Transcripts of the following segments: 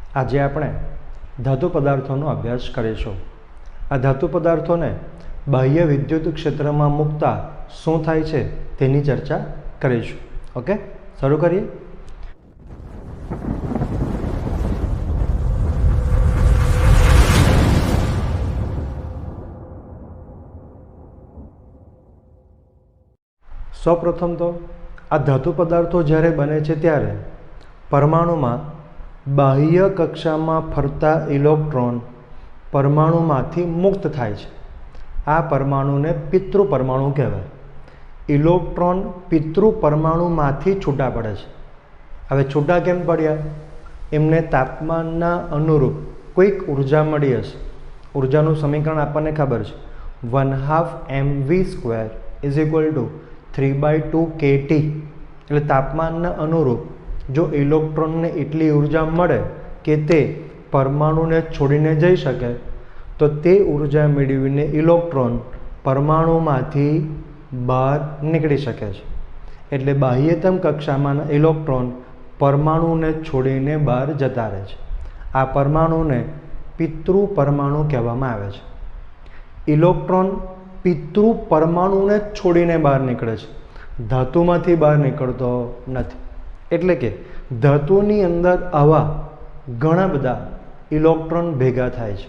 આજે આપણે ધાતુ પદાર્થોનો અભ્યાસ કરીશું। આ ધાતુ પદાર્થોને બાહ્ય વિદ્યુત ક્ષેત્રમાં મૂકતા શું થાય છે તેની ચર્ચા કરીશું। ઓકે, શરૂ કરીએ। સૌપ્રથમ તો આ ધાતુ પદાર્થો જ્યારે બને છે ત્યારે પરમાણુમાં બાહ્ય કક્ષામાં ફરતા ઇલેક્ટ્રોન પરમાણુમાંથી મુક્ત થાય છે। આ પરમાણુને પિતૃ પરમાણુ કહેવાય। ઇલેક્ટ્રોન પિતૃ પરમાણુમાંથી છૂટા પડે છે। હવે છૂટા કેમ પડ્યા? એમને તાપમાનના અનુરૂપ કોઈક ઉર્જા મળી હશે। ઉર્જાનું સમીકરણ આપણને ખબર છે, 1/2 mv² = 3/2 kT। એટલે તાપમાનના અનુરૂપ જો ઇલેક્ટ્રોનને એટલી ઉર્જા મળે કે તે પરમાણુને છોડીને જઈ શકે તો તે ઉર્જા મેળવીને ઇલેક્ટ્રોન પરમાણુમાંથી બહાર નીકળી શકે છે। એટલે બાહ્યતમ કક્ષામાંના ઇલેક્ટ્રોન પરમાણુને છોડીને બહાર જતા રહે છે। આ પરમાણુને પિતૃ પરમાણુ કહેવામાં આવે છે। ઇલેક્ટ્રોન પિતૃ પરમાણુને છોડીને બહાર નીકળે છે, ધાતુમાંથી બહાર નીકળતો નથી। એટલે કે ધાતુની અંદર આવા ઘણા બધા ઇલેક્ટ્રોન ભેગા થાય છે।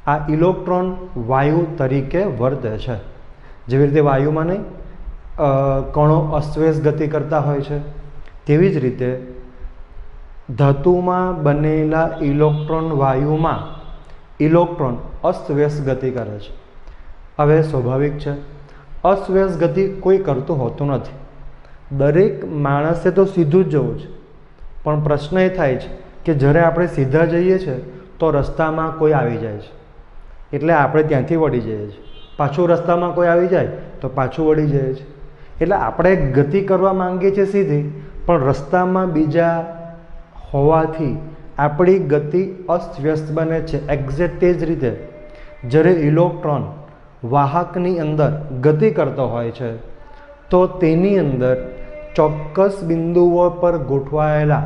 આ ઇલેક્ટ્રોન વાયુ તરીકે વર્તે છે। જેવી રીતે વાયુમાં નહીં કણો અસ્તવ્યસ્ત ગતિ કરતા હોય છે, તેવી જ રીતે ધાતુમાં બનેલા ઇલેક્ટ્રોન વાયુમાં ઇલેક્ટ્રોન અસ્તવ્યસ્ત ગતિ કરે છે। હવે સ્વાભાવિક છે, અસ્તવ્યસ્ત ગતિ કોઈ કરતું હોતું નથી। દરેક માણસે તો સીધું જ જવું છે, પણ પ્રશ્ન એ થાય છે કે જ્યારે આપણે સીધા જઈએ છીએ તો રસ્તામાં કોઈ આવી જાય છે, એટલે આપણે ત્યાંથી વળી જઈએ છીએ। પાછું રસ્તામાં કોઈ આવી જાય તો પાછું વળી જઈએ છીએ। એટલે આપણે ગતિ કરવા માંગીએ છીએ સીધી, પણ રસ્તામાં બીજા હોવાથી આપણી ગતિ અસ્તવ્યસ્ત બને છે। એક્ઝેક્ટ તે જ રીતે જ્યારે ઇલેક્ટ્રોન વાહકની અંદર ગતિ કરતો હોય છે તો તેની અંદર ચોક્કસ બિંદુઓ પર ગોઠવાયેલા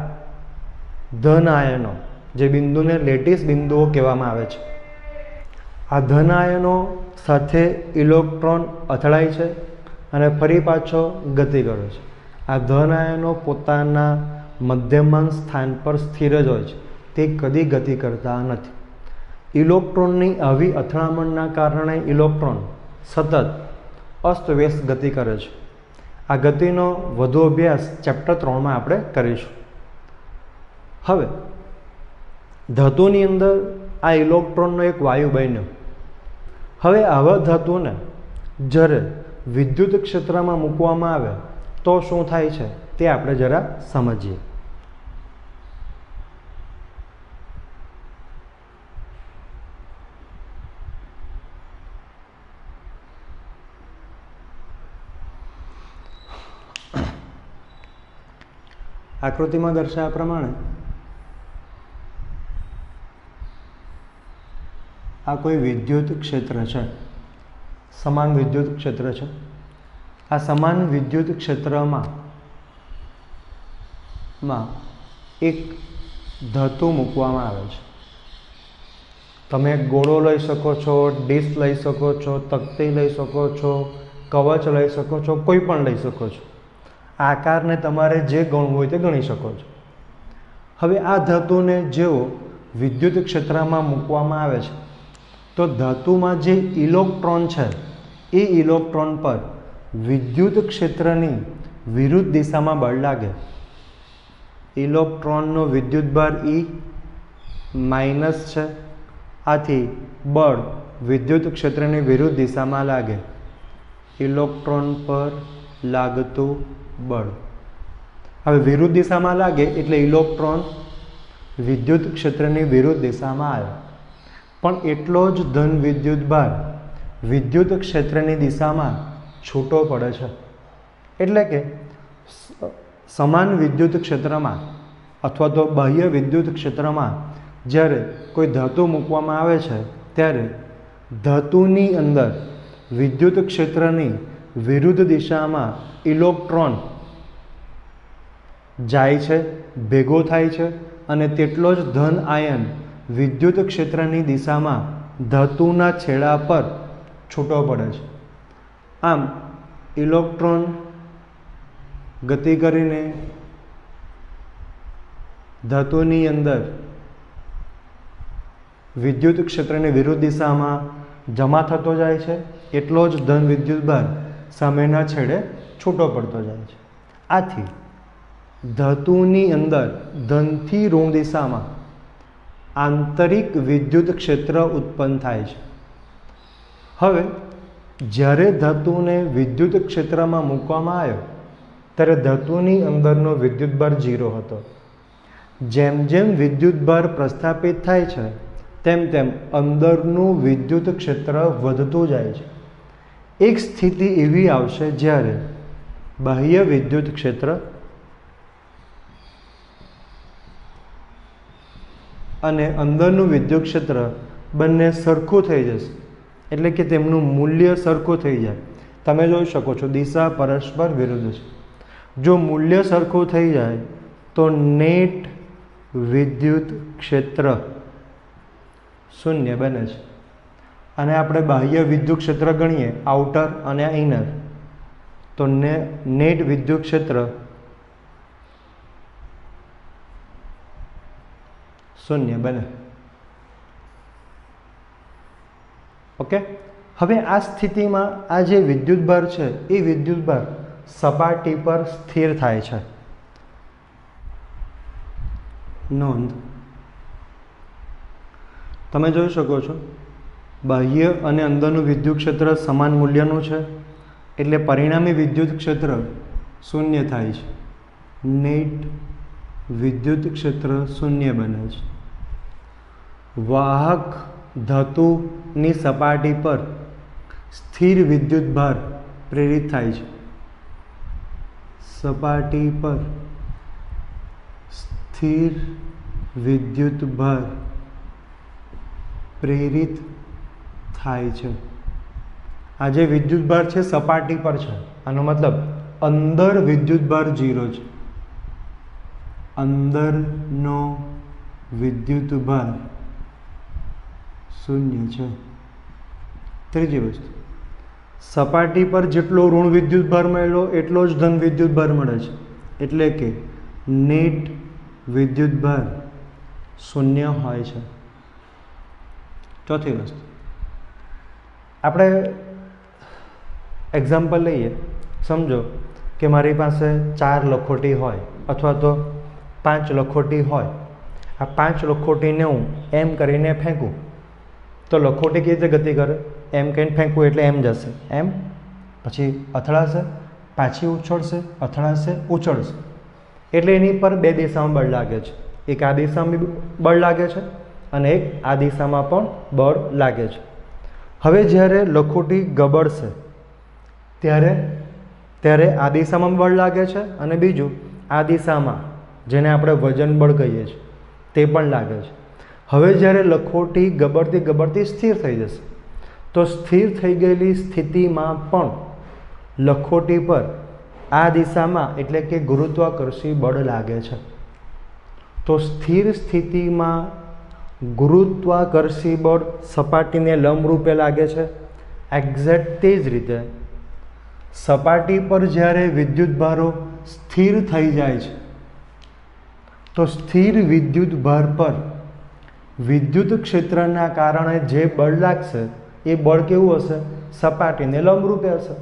ધન આયનો, જે બિંદુને લેટિસ બિંદુઓ કહેવામાં આવે છે, આ ધન આયનો સાથે ઇલેક્ટ્રોન અથડાય છે અને ફરી પાછો ગતિ કરે છે। આ ધન આયનો પોતાના મધ્યમાન સ્થાન પર સ્થિર જ હોય છે, તે કદી ગતિ કરતા નથી। ઇલેક્ટ્રોનની આવી અથડામણના કારણે ઇલેક્ટ્રોન સતત અસ્તવ્યસ્ત ગતિ કરે છે। આ ગતિનો વધુ અભ્યાસ ચેપ્ટર 3માં આપણે કરીશું। હવે ધાતુની અંદર આ ઇલેક્ટ્રોનનો એક વાયુ બન્યો। હવે આવા ધાતુને જ્યારે વિદ્યુત ક્ષેત્રમાં મૂકવામાં આવે તો શું થાય છે તે આપણે જરા સમજીએ। આકૃતિમાં દર્શાવ્યા પ્રમાણે આ કોઈ વિદ્યુત ક્ષેત્ર છે, સમાન વિદ્યુત ક્ષેત્ર છે। આ સમાન વિદ્યુત ક્ષેત્રમાં એક ધાતુ મૂકવામાં આવે છે। તમે ગોળો લઈ શકો છો, ડીશ લઈ શકો છો, તકતી લઈ શકો છો, કવચ લઈ શકો છો, કોઈ પણ લઈ શકો છો। આકારને તમારે જે ગણવું હોય તે ગણી શકો છો। હવે આ ધાતુને જેવો વિદ્યુત ક્ષેત્રમાં મૂકવામાં આવે છે તો ધાતુમાં જે ઇલેક્ટ્રોન છે એ ઇલેક્ટ્રોન પર વિદ્યુત ક્ષેત્રની વિરુદ્ધ દિશામાં બળ લાગે। ઇલેક્ટ્રોનનો વિદ્યુતભાર E માઇનસ છે, આથી બળ વિદ્યુત ક્ષેત્રની વિરુદ્ધ દિશામાં લાગે। ઇલેક્ટ્રોન પર લાગતું બળ હવે વિરુદ્ધ દિશામાં લાગે એટલે ઇલેક્ટ્રોન વિદ્યુત ક્ષેત્રની વિરુદ્ધ દિશામાં આવે, પણ એટલો જ ધન વિદ્યુતભાર વિદ્યુત ક્ષેત્રની દિશામાં છૂટો પડે છે। એટલે કે સમાન વિદ્યુત ક્ષેત્રમાં અથવા તો બાહ્ય વિદ્યુત ક્ષેત્રમાં જ્યારે કોઈ ધાતુ મૂકવામાં આવે છે ત્યારે ધાતુની અંદર વિદ્યુત ક્ષેત્રની વિરુદ્ધ દિશામાં ઇલેક્ટ્રોન જાય છે, ભેગો થાય છે અને તેટલો જ ધન આયન વિદ્યુત ક્ષેત્રની દિશામાં ધાતુના છેડા પર છૂટો પડે છે. આમ ઇલેક્ટ્રોન ગતિ કરીને ધાતુની અંદર વિદ્યુત ક્ષેત્રની વિરુદ્ધ દિશામાં જમા થતો જાય છે, એટલો જ ધન વિદ્યુતભાર સામેના છેડે છૂટો પડતો જાય છે. આથી ધાતુની અંદર ધનથી ઋણ દિશામાં આંતરિક વિદ્યુત ક્ષેત્ર ઉત્પન્ન થાય છે. હવે જ્યારે ધાતુને વિદ્યુત ક્ષેત્રમાં મૂકવામાં આવ્યો ત્યારે ધાતુની અંદરનો વિદ્યુતભાર 0 હતો. જેમ જેમ વિદ્યુતભાર પ્રસ્થાપિત થાય છે તેમ તેમ અંદરનું વિદ્યુત ક્ષેત્ર વધતું જાય છે. એક સ્થિતિ એવી આવશે જ્યારે બાહ્ય વિદ્યુત ક્ષેત્ર અને અંદરનું વિદ્યુત ક્ષેત્ર બંને સરખું થઈ જશે, એટલે કે તેમનું મૂલ્ય સરખું થઈ જાય. તમે જોઈ શકો છો દિશા પરસ્પર વિરુદ્ધ છે. જો મૂલ્ય સરખું થઈ જાય તો નેટ વિદ્યુત ક્ષેત્ર શૂન્ય બને છે. અને આપણે બાહ્ય વિદ્યુત ક્ષેત્ર ગણીએ આઉટર અને ઇનર, તો નેટ વિદ્યુત ક્ષેત્ર શૂન્ય બને. ઓકે, હવે આ સ્થિતિમાં આ જે વિદ્યુતભાર છે એ વિદ્યુતભાર સપાટી પર સ્થિર થાય છે. નોંધ, તમે જોઈ શકો છો બાહ્ય અને અંદરનું વિદ્યુત ક્ષેત્ર સમાન મૂલ્યનું છે, એટલે પરિણામી વિદ્યુત ક્ષેત્ર શૂન્ય થાય છે. નેટ વિદ્યુત ક્ષેત્ર શૂન્ય બને છે. વાહક ધાતુની સપાટી પર સ્થિર વિદ્યુતભાર પ્રેરિત થાય છે. સપાટી પર સ્થિર વિદ્યુતભાર પ્રેરિત થાય છે. આ જે વિદ્યુતભાર છે સપાટી પર છે, આનો મતલબ અંદર વિદ્યુતભાર 0 છે. અંદરનો વિદ્યુતભાર શૂન્ય છે. ત્રીજી વસ્તુ, સપાટી પર જેટલો ઋણ વિદ્યુતભાર મળ્યો એટલો જ ધન વિદ્યુતભાર મળે છે, એટલે કે નેટ વિદ્યુતભાર શૂન્ય હોય છે. ચોથી વસ્તુ, આપણે એક્ઝામ્પલ લઈએ. સમજો કે મારી પાસે 4 લખોટી હોય અથવા તો 5 લખોટી હોય. આ 5 લખોટીને હું એમ કરીને ફેંકું તો લખોટી કેવી રીતે ગતિ કરે? એમ કહીને ફેંકવું એટલે એમ જશે, એમ પછી અથડાશે, પાછી ઉછળશે, અથડાશે, ઉછળશે. એટલે એની પર 2 દિશામાં બળ લાગે છે. એક આ દિશામાં બળ લાગે છે અને એક આ દિશામાં પણ બળ લાગે છે. હવે જ્યારે લખોટી ગબડશે ત્યારે આ દિશામાં બળ લાગે છે અને બીજું આ દિશામાં, જેને આપણે વજન બળ કહીએ છીએ, તે પણ લાગે છે. હવે જ્યારે લખોટી ગબડતી સ્થિર થઈ જશે તો સ્થિર થઈ ગયેલી સ્થિતિમાં પણ લખોટી પર આ દિશામાં એટલે કે ગુરુત્વાકર્ષી બળ લાગે છે. તો સ્થિર સ્થિતિમાં ગુરુત્વાકર્ષી બળ સપાટીને લંબરૂપે લાગે છે. એક્ઝેક્ટ તે જ રીતે સપાટી પર જ્યારે વિદ્યુતભારો સ્થિર થઈ જાય છે તો સ્થિર વિદ્યુતભાર પર વિદ્યુત ક્ષેત્રના કારણે જે બળ લાગશે એ બળ કેવું હશે? સપાટીને લંબરૂપે હશે.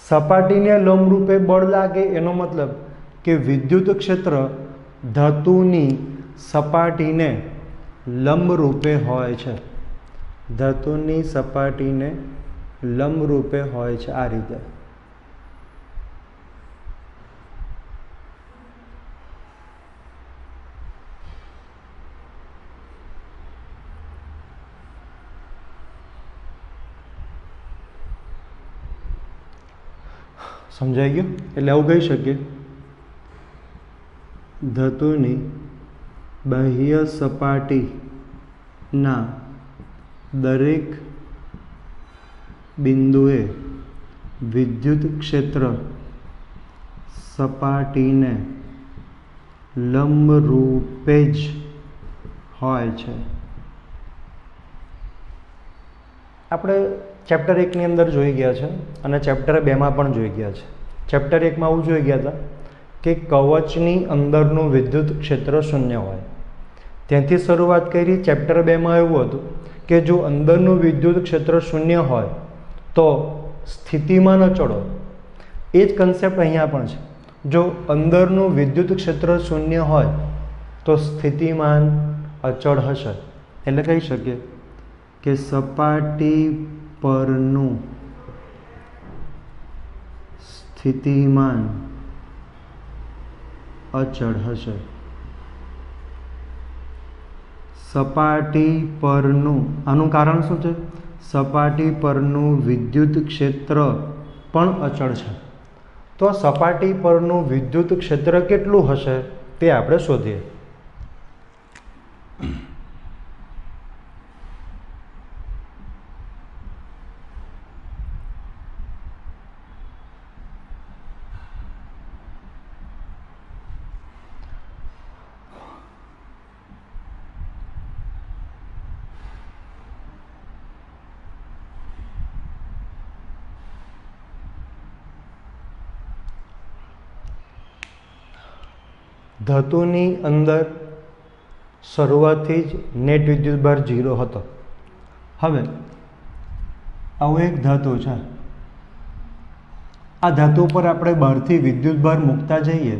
સપાટીને લંબરૂપે બળ લાગે એનો મતલબ કે વિદ્યુત ક્ષેત્ર ધાતુની સપાટીને લંબરૂપે હોય છે. ધાતુની સપાટીને લંબરૂપે હોય છે. આ રીતે સમજાઈ ગયું? એટલે આવું કહી શકીએ ધાતુની બાહ્ય સપાટીના દરેક બિંદુએ વિદ્યુત ક્ષેત્ર સપાટીને લંબરૂપે જ હોય છે. આપણે ચેપ્ટર 1ની અંદર જોઈ ગયા છે અને ચેપ્ટર 2માં પણ જોઈ ગયા છે. ચેપ્ટર 1માં આવું જોઈ ગયા હતા કે કવચની અંદરનું વિદ્યુત ક્ષેત્ર શૂન્ય હોય. ત્યાંથી શરૂઆત કરી. ચેપ્ટર 2માં એવું હતું કે જો અંદરનું વિદ્યુત ક્ષેત્ર શૂન્ય હોય તો સ્થિતિમાન અચળ હોય. એ જ કન્સેપ્ટ અહીંયા પણ છે. જો અંદરનું વિદ્યુત ક્ષેત્ર શૂન્ય હોય તો સ્થિતિમાન અચળ હશે. એટલે કહી શકીએ કે સપાટી પરનું સ્થિતિમાન અચળ હશે. સપાટી પરનું, આનું કારણ શું છે? સપાટી પરનું વિદ્યુત ક્ષેત્ર પણ અચળ છે. તો સપાટી પરનું વિદ્યુત ક્ષેત્ર કેટલું હશે તે આપણે શોધીએ. ધાતુની અંદર શરૂઆતથી જ નેટ વિદ્યુતભાર 0 હતો. હવે આવું એક ધાતુ છે. આ ધાતુ પર આપણે બહારથી વિદ્યુતભાર મૂકતા જઈએ,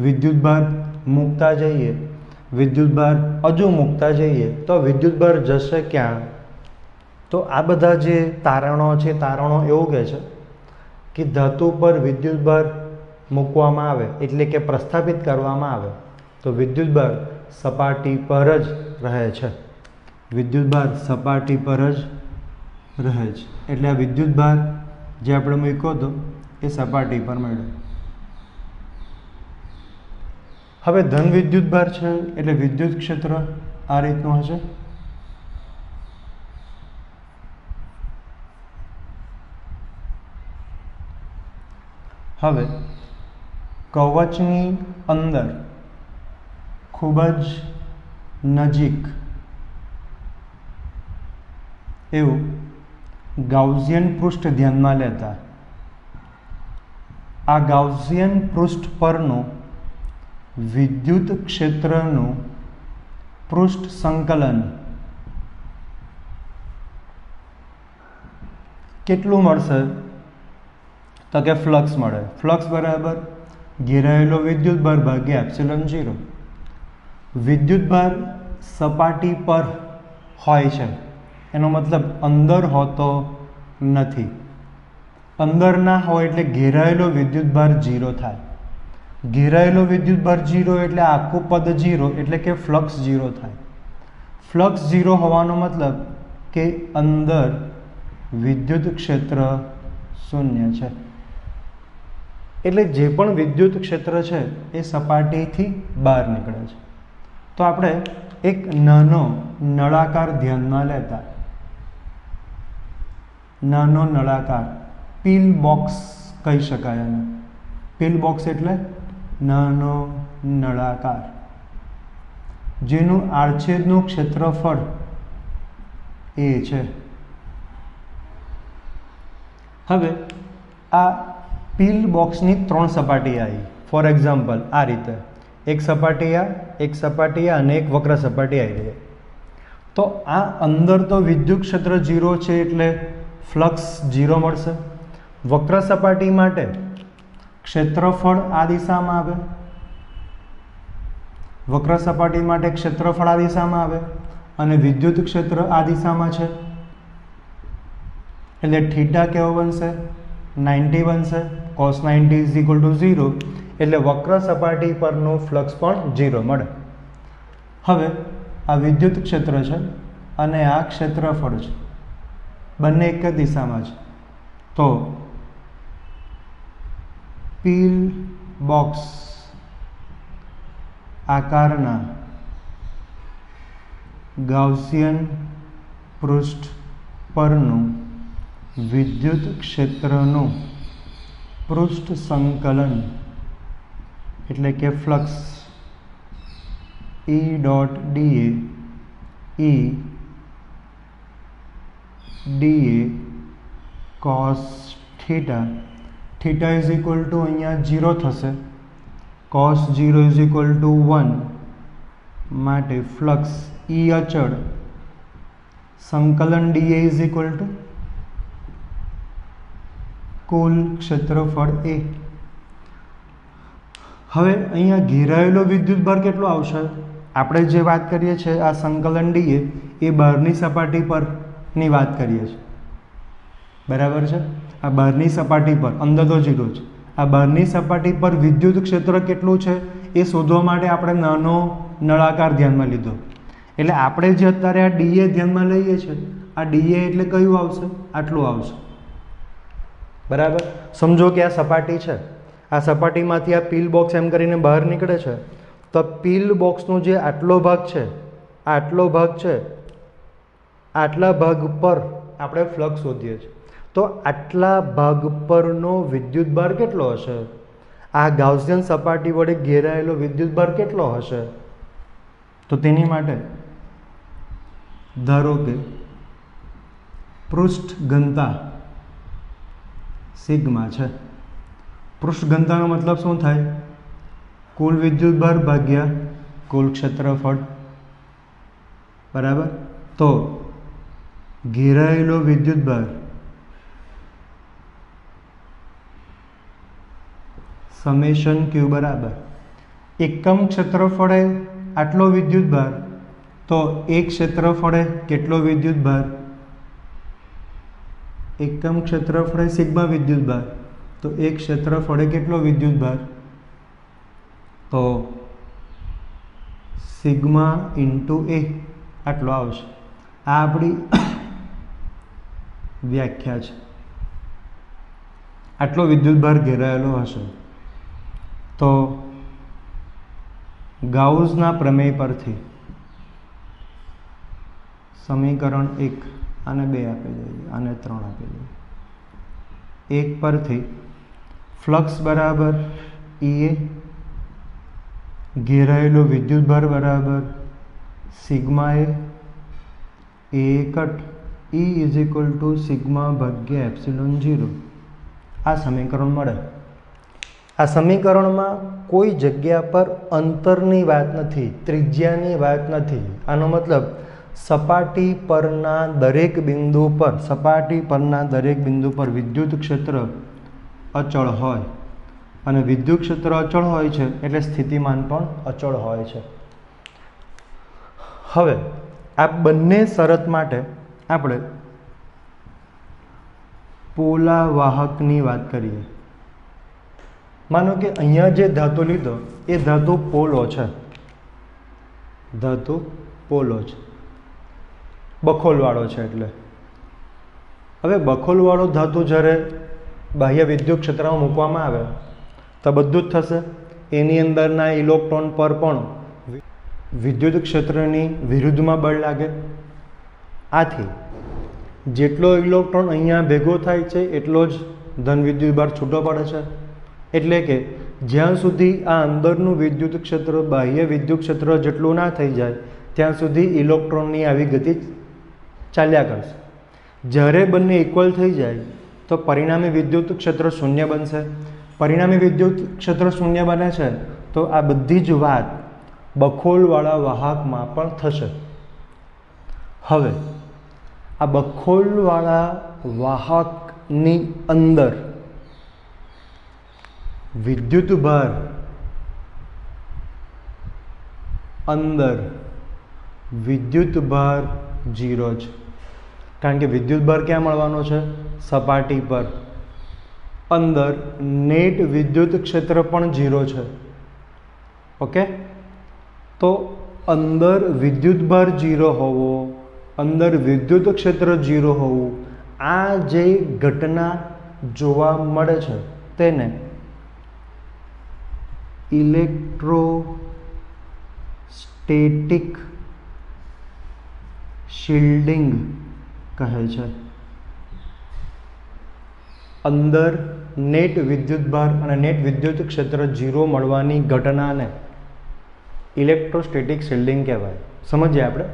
વિદ્યુતભાર મૂકતા જઈએ, વિદ્યુતભાર હજુ મૂકતા જઈએ તો વિદ્યુતભાર જશે ક્યાં? તો આ બધા જે તારણો છે, તારણો એવું કહે છે કે ધાતુ પર વિદ્યુતભાર મૂકવામાં આવે એટલે કે પ્રસ્થાપિત કરવામાં આવે તો વિદ્યુતભાર સપાટી પર જ રહે છે. વિદ્યુતભાર સપાટી પર જ રહે છે. એટલે આ વિદ્યુતભાર જે આપણે મૂક્યો હતો એ સપાટી પર મળ્યો. હવે ધન વિદ્યુતભાર છે એટલે વિદ્યુત ક્ષેત્ર આ રીતનું હશે. હવે કવચની અંદર ખૂબ જ નજીક એવું ગાઉસિયન પૃષ્ઠ ધ્યાનમાં લેતા આ ગાઉસિયન પૃષ્ઠ પરનું વિદ્યુત ક્ષેત્રનું પૃષ્ઠ સંકલન કેટલું મળશે? તો કે ફ્લક્સ મળે. ફ્લક્સ બરાબર ઘેરાયેલો વિદ્યુતભાર ભાગ્યા એપ્સિલોન 0. વિદ્યુતભાર સપાટી પર હોય છે એનો મતલબ અંદર હોતો નથી. અંદર ના હોય એટલે ઘેરાયેલો વિદ્યુતભાર 0 થાય. ઘેરાયેલો વિદ્યુતભાર 0 એટલે આખું પદ 0 એટલે કે ફ્લક્સ 0 થાય. ફ્લક્સ 0 હોવાનો મતલબ કે અંદર વિદ્યુત ક્ષેત્ર શૂન્ય છે. એટલે જે પણ વિદ્યુત ક્ષેત્ર છે એ સપાટીથી બહાર નીકળે છે. તો આપણે એક નાનો નળાકાર ધ્યાનમાં લેતા, નાનો નળાકાર પિલ બોક્સ કહી શકાય એને. પિલ બોક્સ એટલે નાનો નળાકાર જેનું આડછેદનું ક્ષેત્રફળ એ છે. હવે આ પિલ બોક્સની 3 સપાટી આવી. ફોર એક્ઝામ્પલ આ રીતે એક સપાટી આ, એક સપાટી આ અને એક વક્ર સપાટી આવી રહી. તો આ અંદર તો વિદ્યુત ક્ષેત્ર 0 છે એટલે ફ્લક્સ 0 મળશે. વક્ર સપાટી માટે ક્ષેત્રફળ આ દિશામાં આવે, વક્ર સપાટી માટે ક્ષેત્રફળ આ દિશામાં આવે અને વિદ્યુત ક્ષેત્ર આ દિશામાં છે એટલે થીટા કેવો બનશે? 90 બનશે. cos 90 is equal to 0 એટલે વક્ર સપાટી પરનું ફ્લક્સ પણ 0 મળે. હવે આ વિદ્યુત ક્ષેત્ર છે અને આ ક્ષેત્રફળ છે, બંને એક જ દિશામાં છે. તો પિલ બોક્સ આકારના ગાઉસિયન પૃષ્ઠ પરનું વિદ્યુત ક્ષેત્રનું પૃષ્ઠ સંકલન એટલે કે flux E dot dA E dA cos theta, theta is equal to અહીંયા 0 થશે, cos 0 ઇઝ ઇક્વલ ટુ 1, માટે ફ્લક્સ E અચળ, સંકલન dA ઇઝ ઇક્વલ ટુ કુલ ક્ષેત્રફળ A. હવે અહીંયા ઘેરાયેલો વિદ્યુતભાર કેટલો આવશે? આપણે જે વાત કરીએ છીએ આ સંકલન dA એ બહારની સપાટી પરની વાત કરીએ છીએ, બરાબર છે? આ બહારની સપાટી પર, અંદર તો 0 છે, આ બહારની સપાટી પર વિદ્યુત ક્ષેત્ર કેટલું છે એ શોધવા માટે આપણે નાનો નળાકાર ધ્યાનમાં લીધો. એટલે આપણે જે અત્યારે આ dA ધ્યાનમાં લઈએ છીએ, આ dA એટલે કયું આવશે? આટલું આવશે, બરાબર? સમજો કે આ સપાટી છે, આ સપાટીમાંથી આ પીલ બોક્સ એમ કરીને બહાર નીકળે છે, તો પીલ બોક્સનો જે આટલો ભાગ છે, આટલો ભાગ છે, આટલા ભાગ પર આપણે ફ્લક્સ શોધીએ છીએ. તો આટલા ભાગ પરનો વિદ્યુતભાર કેટલો હશે? આ ગાઉસિયન સપાટી વડે ઘેરાયેલો વિદ્યુતભાર કેટલો હશે? તો તેની માટે ધારો કે પૃષ્ઠ ઘનતા સિગ્મા છે. પૃષ્ઠ ઘનતાનો મતલબ શું થાય? કુલ વિદ્યુતભાર ભાગ્યા કુલ ક્ષેત્રફળ, બરાબર? તો ઘેરાયેલો વિદ્યુતભાર સમેશન ક્યુ બરાબર એકમ ક્ષેત્રફળે આટલો વિદ્યુતભાર, તો એક ક્ષેત્રફળે કેટલો વિદ્યુતભાર? એકમ ક્ષેત્રફળે સિગ્મા વિદ્યુતભાર, તો એક ક્ષેત્રફળે કેટલો વિદ્યુતભાર? તો સિગ્મા ઇન્ટુ A આટલો આવશે. આ આપણી વ્યાખ્યા છે. આટલો વિદ્યુતભાર ઘેરાયેલો હશે. તો ગાઉસના પ્રમેય પરથી સમીકરણ 1 આને 2 આપી દઈએ, આને 3 આપી દઈએ. 1 પરથી ફ્લક્સ બરાબર EA, ઘેરાયેલો વિદ્યુતભાર બરાબર sigma A cut E is equal to sigma ભાગ્યા એપ્સિલોન 0. આ સમીકરણ મળે. આ સમીકરણમાં કોઈ જગ્યા પર અંતરની વાત નથી, ત્રિજ્યાની વાત નથી. આનો મતલબ સપાટી પરના દરેક બિંદુ પર, સપાટી પરના દરેક બિંદુ પર વિદ્યુત ક્ષેત્ર અચળ હોય, અને વિદ્યુત ક્ષેત્ર અચળ હોય છે એટલે સ્થિતિમાન પણ અચળ હોય છે. હવે આ બંને શરત માટે આપણે પોલા વાહકની વાત કરીએ. માનો કે અહીંયા જે ધાતુ લીધો એ ધાતુ પોલો છે, ધાતુ પોલો છે, બખોલવાળો છે. એટલે હવે બખોલવાળો ધાતુ જ્યારે બાહ્ય વિદ્યુત ક્ષેત્રમાં મૂકવામાં આવે તો બધું જ થશે. એની અંદરના ઇલેક્ટ્રોન પર પણ વિદ્યુત ક્ષેત્રની વિરુદ્ધમાં બળ લાગે. આથી જેટલો ઇલેક્ટ્રોન અહીંયા ભેગો થાય છે એટલો જ ધન વિદ્યુતભાર છૂટો પડે છે. એટલે કે જ્યાં સુધી આ અંદરનું વિદ્યુત ક્ષેત્ર બાહ્ય વિદ્યુત ક્ષેત્ર જેટલું ના થઈ જાય ત્યાં સુધી ઇલેક્ટ્રોનની આવી ગતિ ચાલ્યા કરશે. જ્યારે બંને ઇક્વલ થઈ જાય તો પરિણામી વિદ્યુત ક્ષેત્ર શૂન્ય બનશે. પરિણામી વિદ્યુત ક્ષેત્ર શૂન્ય બને છે તો આ બધી જ વાત બખોલવાળા વાહકમાં પણ થશે. હવે આ બખોલવાળા વાહકની અંદર વિદ્યુતભાર વિદ્યુતભાર 0 છે, કારણ કે વિદ્યુતભાર ક્યાં મળવાનો છે? સપાટી પર. અંદર નેટ વિદ્યુત ક્ષેત્ર પણ 0 છે. ઓકે, તો અંદર વિદ્યુતભાર 0 હોવો, અંદર વિદ્યુત ક્ષેત્ર 0 હોવું, આ જે ઘટના જોવા મળે છે તેને ઇલેક્ટ્રોસ્ટેટિક શિલ્ડિંગ કહે છે. અંદર નેટ વિદ્યુતભાર અને નેટ વિદ્યુત ક્ષેત્ર 0 મળવાની ઘટનાને ઇલેક્ટ્રોસ્ટેટિક શિલ્ડિંગ કહેવાય. સમજીએ આપણે.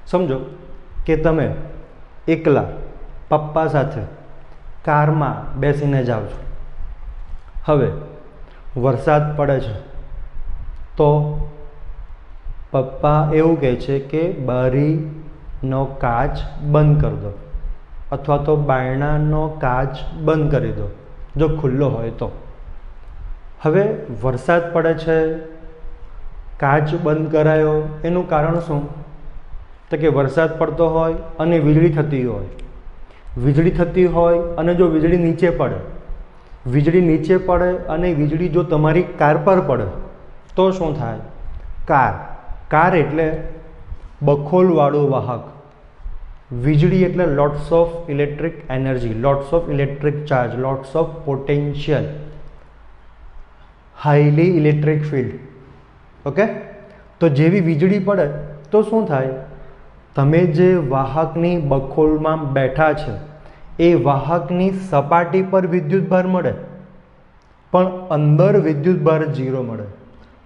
સમજો કે તમે એકલા પપ્પા સાથે કારમાં બેસીને જાઓ છો. હવે વરસાદ પડે છે તો પપ્પા એવું કહે છે કે બારીનો કાચ બંધ કરી દો અથવા તો બારણાનો કાચ બંધ કરી દો જો ખુલ્લો હોય તો. હવે વરસાદ પડે છે, કાચ બંધ કરાયો, એનું કારણ શું? તો કે વરસાદ પડતો હોય અને વીજળી થતી હોય. વીજળી થતી હોય અને જો વીજળી નીચે પડે, વીજળી નીચે પડે અને વીજળી જો તમારી કાર પર પડે તો શું થાય? કાર એટલે બખોલવાળું વાહક. વીજળી એટલે lots of electric energy, lots of electric charge, lots of potential, highly electric field. Okay, તો જેવી વીજળી પડે તો શું થાય? તમે જે વાહકની બખોલમાં બેઠા છે એ વાહકની સપાટી પર વિદ્યુતભાર મળે, પણ અંદર વિદ્યુતભાર 0 મળે,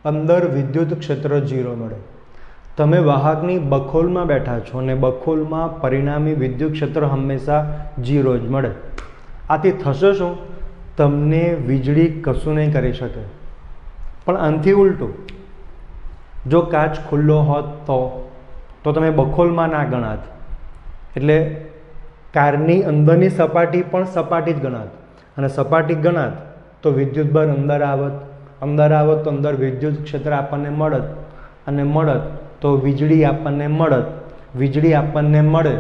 અંદર વિદ્યુત ક્ષેત્ર 0 મળે. તમે વાહકની બખોલમાં બેઠા છો અને બખોલમાં પરિણામી વિદ્યુત ક્ષેત્ર હંમેશા 0 જ મળે. આથી થશે શું? તમને વીજળી કશું નહીં કરી શકે. પણ આનાથી ઉલટું, જો કાચ ખુલ્લો હોત તો તમે બખોલમાં ના ગણાત, એટલે કારની અંદરની સપાટી પણ સપાટી જ ગણાત, અને સપાટી ગણાત તો વિદ્યુતભાર અંદર આવત તો અંદર વિદ્યુત ક્ષેત્ર આપણને મળત, અને મળત તો વીજળી આપણને મળત. વીજળી આપણને મળે,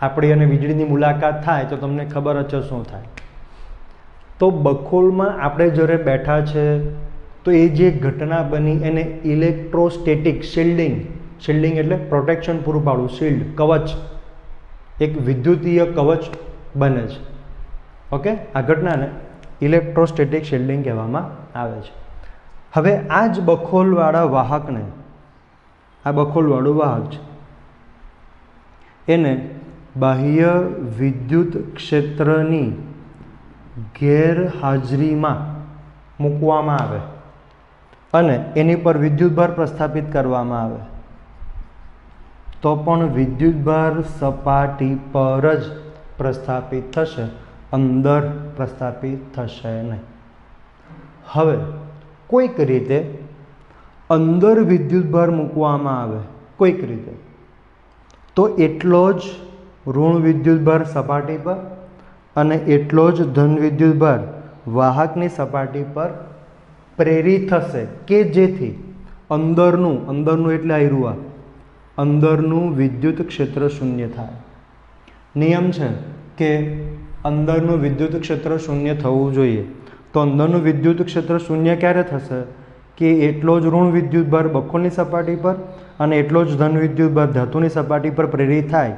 આપણી અને વીજળીની મુલાકાત થાય તો તમને ખબર જ છે શું થાય. તો બખોલમાં આપણે જ્યારે બેઠા છે તો એ જે ઘટના બની એને ઇલેક્ટ્રોસ્ટેટિક શિલ્ડિંગ એટલે પ્રોટેક્શન પૂરું પાડવું, શિલ્ડ, કવચ, એક વિદ્યુતીય કવચ બને છે. ઓકે, આ ઘટનાને ઇલેક્ટ્રોસ્ટેટિક શિલ્ડિંગ કહેવામાં આવે છે. હવે આ જ બખોલવાળા વાહકને, આ બખોલવાળું વાહક છે, એને બાહ્ય વિદ્યુત ક્ષેત્રની ગેરહાજરીમાં મૂકવામાં આવે અને એની પર વિદ્યુતભાર પ્રસ્થાપિત કરવામાં આવે તો પણ વિદ્યુતભાર સપાટી પર જ પ્રસ્થાપિત થશે, અંદર પ્રસ્થાપિત થશે નહીં. હવે કોઈક રીતે અંદર વિદ્યુતભાર મૂકવામાં આવે કોઈક રીતે, તો એટલો જ ઋણ વિદ્યુતભાર સપાટી પર અને એટલો જ ધન વિદ્યુતભાર વાહકની સપાટી પર પ્રેરિત થશે, કે જેથી અંદરનું એટલે આયરુઆ, અંદરનું વિદ્યુત ક્ષેત્ર શૂન્ય થાય. નિયમ છે કે અંદરનું વિદ્યુત ક્ષેત્ર શૂન્ય થવું જોઈએ. તો અંદરનું વિદ્યુત ક્ષેત્ર શૂન્ય ક્યારે થશે? કે એટલો જ ઋણ વિદ્યુતભાર બખોલની સપાટી પર અને એટલો જ ધન વિદ્યુતભાર ધાતુની સપાટી પર પ્રેરિત થાય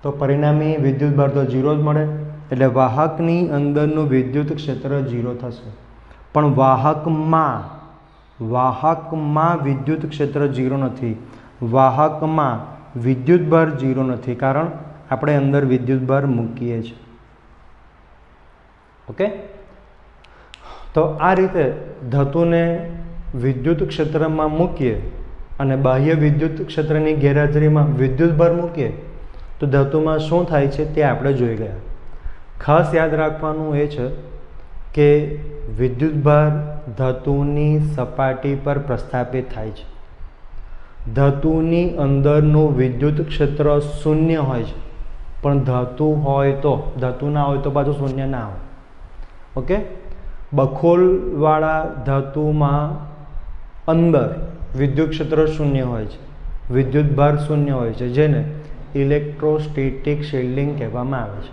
તો પરિણામી વિદ્યુતભાર તો 0 જ મળે. એટલે વાહકની અંદરનું વિદ્યુત ક્ષેત્ર 0 થશે, પણ વાહકમાં વિદ્યુત ક્ષેત્ર 0 નથી. વાહકમાં વિદ્યુતભાર 0 નથી, કારણ આપણે અંદર વિદ્યુતભાર મૂકીએ છીએ. ઓકે, તો આ રીતે ધાતુને વિદ્યુત ક્ષેત્રમાં મૂકીએ અને બાહ્ય વિદ્યુત ક્ષેત્રની ગેરહાજરીમાં વિદ્યુતભાર મૂકીએ તો ધાતુમાં શું થાય છે તે આપણે જોઈ ગયા. ખાસ યાદ રાખવાનું એ છે કે વિદ્યુતભાર ધાતુની સપાટી પર પ્રસ્થાપિત થાય છે. ધાતુની અંદરનું વિદ્યુત ક્ષેત્ર શૂન્ય હોય છે, પણ ધાતુ ના હોય તો પાછું શૂન્ય ના હોય. ઓકે, બખોલવાળા ધાતુમાં અંદર વિદ્યુત ક્ષેત્ર શૂન્ય હોય છે, વિદ્યુતભાર શૂન્ય હોય છે, જેને ઇલેક્ટ્રોસ્ટેટિક શિલ્ડિંગ કહેવામાં આવે છે.